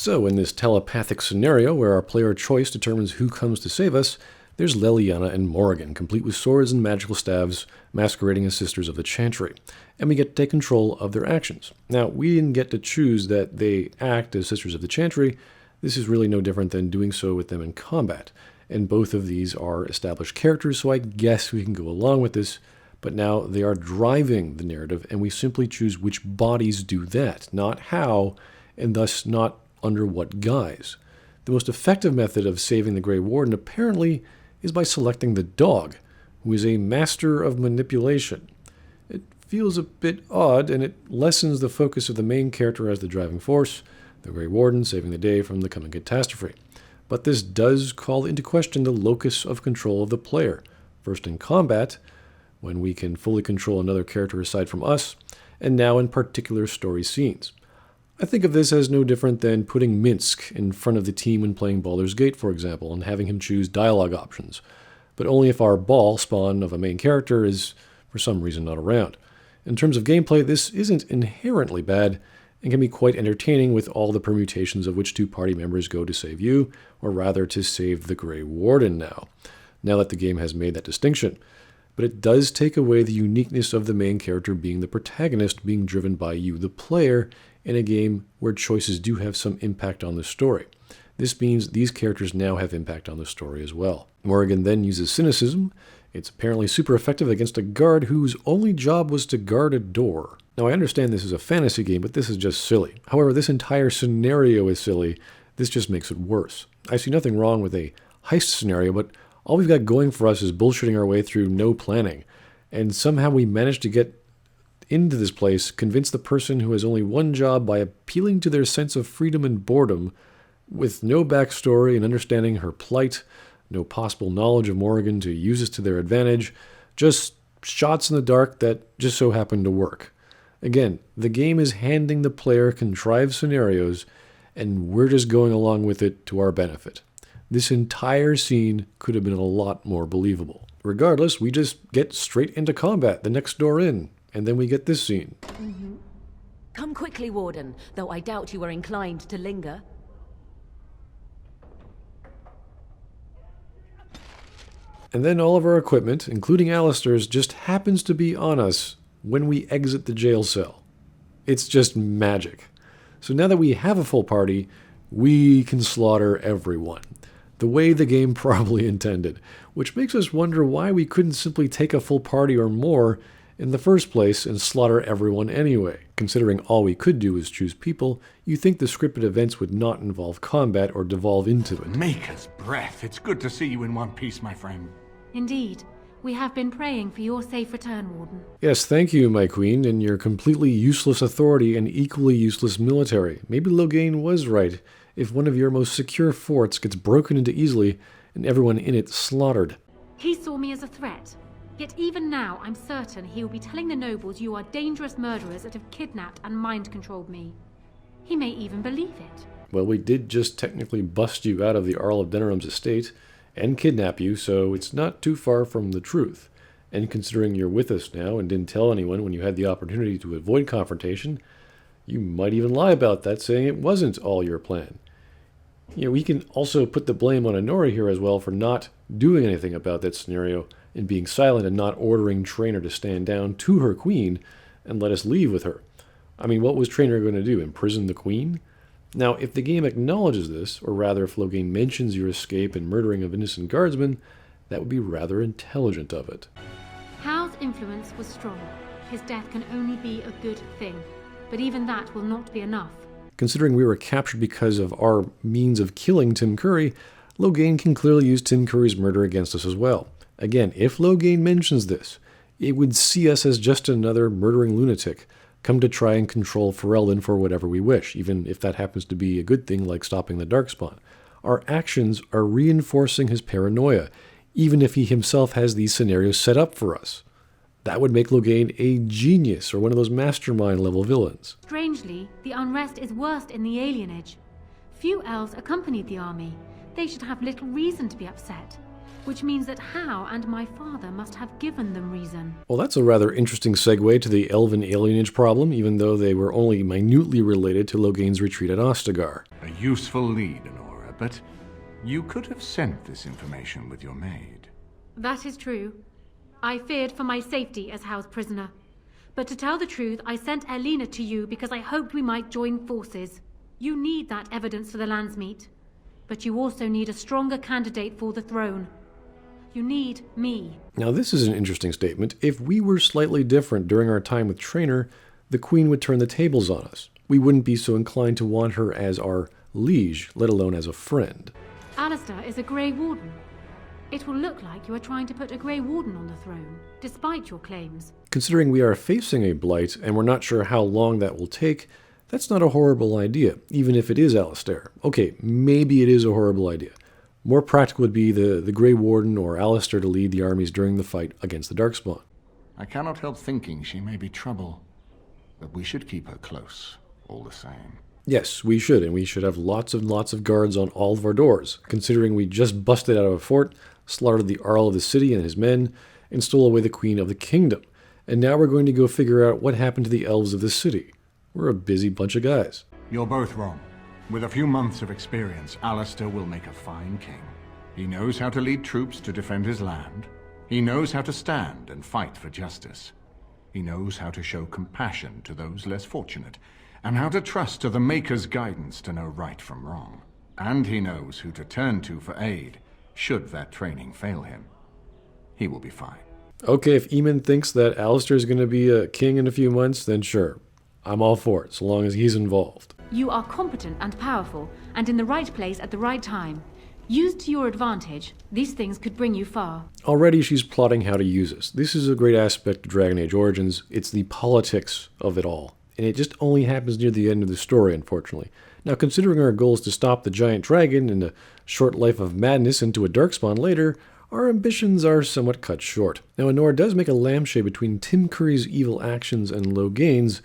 So in this telepathic scenario where our player choice determines who comes to save us, there's Leliana and Morrigan, complete with swords and magical staves, masquerading as Sisters of the Chantry, and we get to take control of their actions. Now, we didn't get to choose that they act as Sisters of the Chantry. This is really no different than doing so with them in combat, and both of these are established characters, so I guess we can go along with this, but now they are driving the narrative, and we simply choose which bodies do that, not how, and thus not under what guise. The most effective method of saving the Grey Warden apparently is by selecting the dog, who is a master of manipulation. It feels a bit odd, and it lessens the focus of the main character as the driving force, the Grey Warden saving the day from the coming catastrophe. But this does call into question the locus of control of the player, first in combat, when we can fully control another character aside from us, and now in particular story scenes. I think of this as no different than putting Minsk in front of the team when playing Baldur's Gate, for example, and having him choose dialogue options, but only if our ball spawn of a main character is, for some reason, not around. In terms of gameplay, this isn't inherently bad, and can be quite entertaining with all the permutations of which two party members go to save you, or rather to save the Grey Warden now that the game has made that distinction. But it does take away the uniqueness of the main character being the protagonist, being driven by you, the player, in a game where choices do have some impact on the story. This means these characters now have impact on the story as well. Morrigan then uses cynicism. It's apparently super effective against a guard whose only job was to guard a door. Now I understand this is a fantasy game, but this is just silly. However, this entire scenario is silly. This just makes it worse. I see nothing wrong with a heist scenario, but all we've got going for us is bullshitting our way through no planning. And somehow we managed to get into this place, convince the person who has only one job by appealing to their sense of freedom and boredom, with no backstory and understanding her plight, no possible knowledge of Morrigan to use this to their advantage, just shots in the dark that just so happen to work. Again, the game is handing the player contrived scenarios, and we're just going along with it to our benefit. This entire scene could have been a lot more believable. Regardless, we just get straight into combat, the next door in, and then we get this scene. Come quickly, Warden, though I doubt you are inclined to linger. And then all of our equipment, including Alistair's, just happens to be on us when we exit the jail cell. It's just magic. So now that we have a full party, we can slaughter everyone, the way the game probably intended, which makes us wonder why we couldn't simply take a full party or more in the first place and slaughter everyone anyway. Considering all we could do is choose people, you think the scripted events would not involve combat or devolve into it. Maker's breath, it's good to see you in one piece, my friend. Indeed. We have been praying for your safe return, Warden. Yes, thank you, my queen, and your completely useless authority and equally useless military. Maybe Loghain was right. If one of your most secure forts gets broken into easily and everyone in it slaughtered. He saw me as a threat. Yet even now, I'm certain he will be telling the nobles you are dangerous murderers that have kidnapped and mind-controlled me. He may even believe it. Well, we did just technically bust you out of the Earl of Denerim's estate and kidnap you, so it's not too far from the truth. And considering you're with us now and didn't tell anyone when you had the opportunity to avoid confrontation, you might even lie about that, saying it wasn't all your plan. We can also put the blame on Honora here as well for not doing anything about that scenario and being silent and not ordering Traynor to stand down to her queen and let us leave with her. I mean, what was Traynor going to do, imprison the queen? Now, if the game acknowledges this, or rather if Loghain mentions your escape and murdering of innocent guardsmen, that would be rather intelligent of it. Howe's influence was strong. His death can only be a good thing, but even that will not be enough. Considering we were captured because of our means of killing Tim Curry, Loghain can clearly use Tim Curry's murder against us as well. Again, if Loghain mentions this, it would see us as just another murdering lunatic, come to try and control Ferelden for whatever we wish, even if that happens to be a good thing like stopping the Darkspawn. Our actions are reinforcing his paranoia, even if he himself has these scenarios set up for us. That would make Loghain a genius or one of those mastermind level villains. Strangely, the unrest is worst in the Alienage. Few elves accompanied the army. They should have little reason to be upset. which means that Howe and my father must have given them reason. Well, that's a rather interesting segue to the Elven Alienage problem, even though they were only minutely related to Loghain's retreat at Ostagar. A useful lead, Honora, but you could have sent this information with your maid. That is true. I feared for my safety as Howe's prisoner. But to tell the truth, I sent Elena to you because I hoped we might join forces. You need that evidence for the Landsmeet. But you also need a stronger candidate for the throne. You need me. Now, this is an interesting statement. If we were slightly different during our time with Traynor, the Queen would turn the tables on us. We wouldn't be so inclined to want her as our liege, let alone as a friend. Alistair is a Grey Warden. It will look like you are trying to put a Grey Warden on the throne, despite your claims. Considering we are facing a blight, and we're not sure how long that will take, that's not a horrible idea, even if it is Alistair. Okay, maybe it is a horrible idea. More practical would be the Grey Warden or Alistair to lead the armies during the fight against the Darkspawn. I cannot help thinking she may be trouble, but we should keep her close, all the same. Yes, we should, and we should have lots and lots of guards on all of our doors, considering we just busted out of a fort, slaughtered the Arl of the city and his men, and stole away the Queen of the Kingdom. And now we're going to go figure out what happened to the elves of the city. We're a busy bunch of guys. You're both wrong. With a few months of experience, Alistair will make a fine king. He knows how to lead troops to defend his land. He knows how to stand and fight for justice. He knows how to show compassion to those less fortunate, and how to trust to the Maker's guidance to know right from wrong. And he knows who to turn to for aid, should that training fail him. He will be fine. Okay, if Eamon thinks that Alistair is going to be a king in a few months, then sure. I'm all for it, so long as he's involved. You are competent and powerful, and in the right place at the right time. Used to your advantage, these things could bring you far. Already she's plotting how to use us. This is a great aspect of Dragon Age Origins. It's the politics of it all. And it just only happens near the end of the story, unfortunately. Now, considering our goal is to stop the giant dragon and a short life of madness into a darkspawn later, our ambitions are somewhat cut short. Now, Honora does make a lampshade between Tim Curry's evil actions and Loghain's.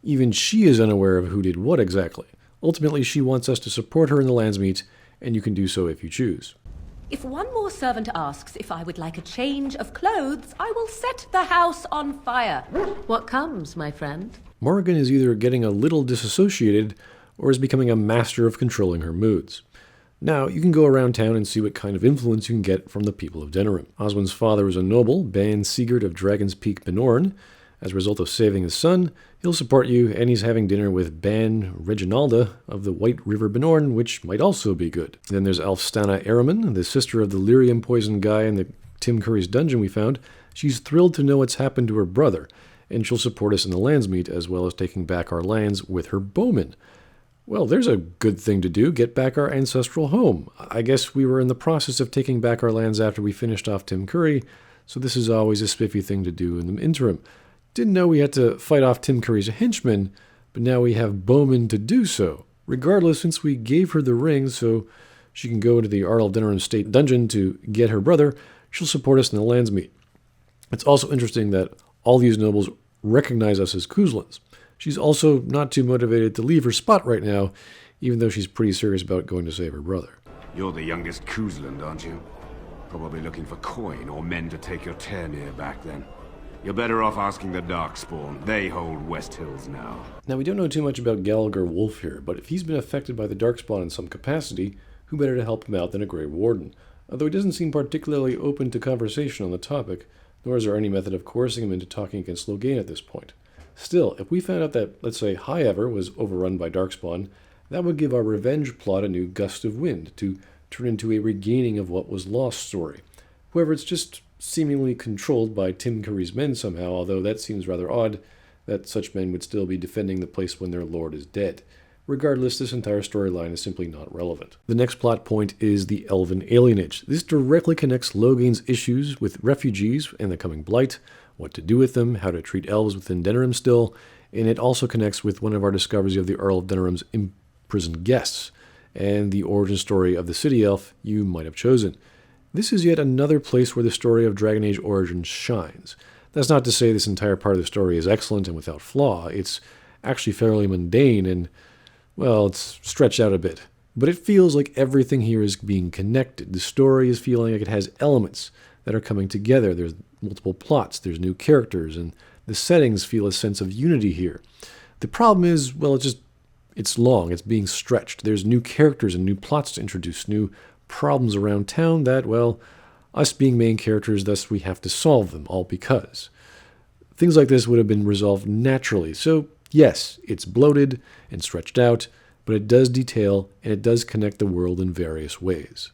Even she is unaware of who did what exactly. Ultimately, she wants us to support her in the Landsmeet, and you can do so if you choose. If one more servant asks if I would like a change of clothes, I will set the house on fire. What comes, my friend? Morrigan is either getting a little disassociated or is becoming a master of controlling her moods. Now, you can go around town and see what kind of influence you can get from the people of Denerim. Oswin's father was a noble, Ban Sigurd of Dragon's Peak Benorn. As a result of saving his son, he'll support you, and he's having dinner with Ban Reginalda of the White River Benorn, which might also be good. Then there's Alfstanna Eremon, the sister of the lyrium poison guy in the Tim Curry's dungeon we found. She's thrilled to know what's happened to her brother, and she'll support us in the Landsmeet, as well as taking back our lands with her bowmen. Well, there's a good thing to do, get back our ancestral home. I guess we were in the process of taking back our lands after we finished off Tim Curry, so this is always a spiffy thing to do in the interim. Didn't know we had to fight off Tim Curry's henchmen, but now we have bowmen to do so. Regardless, since we gave her the ring so she can go into the Arl of Denerim State Dungeon to get her brother, she'll support us in the Landsmeet. It's also interesting that all these nobles recognize us as Kuzlins. She's also not too motivated to leave her spot right now, even though she's pretty serious about going to save her brother. You're the youngest Kuzland, aren't you? Probably looking for coin or men to take your Ternir back then. You're better off asking the Darkspawn. They hold West Hills now. Now, we don't know too much about Gallagher Wolf here, but if he's been affected by the Darkspawn in some capacity, who better to help him out than a Grey Warden? Although he doesn't seem particularly open to conversation on the topic, nor is there any method of coercing him into talking against Loghain at this point. Still, if we found out that, let's say, High Ever was overrun by Darkspawn, that would give our revenge plot a new gust of wind to turn into a regaining of what was lost story. However, it's just seemingly controlled by Tim Curry's men somehow, although that seems rather odd that such men would still be defending the place when their lord is dead. Regardless, this entire storyline is simply not relevant. The next plot point is the Elven Alienage. This directly connects Loghain's issues with refugees and the coming blight, what to do with them, how to treat elves within Denerim still, and it also connects with one of our discoveries of the Earl of Denerim's imprisoned guests, and the origin story of the city elf you might have chosen. This is yet another place where the story of Dragon Age Origins shines. That's not to say this entire part of the story is excellent and without flaw. It's actually fairly mundane and, well, it's stretched out a bit. But it feels like everything here is being connected. The story is feeling like it has elements that are coming together. There's multiple plots, there's new characters, and the settings feel a sense of unity here. The problem is, well, it's long, it's being stretched. There's new characters and new plots to introduce, new problems around town that, well, us being main characters, thus we have to solve them, all because. Things like this would have been resolved naturally. So, yes, it's bloated and stretched out, but it does detail and it does connect the world in various ways.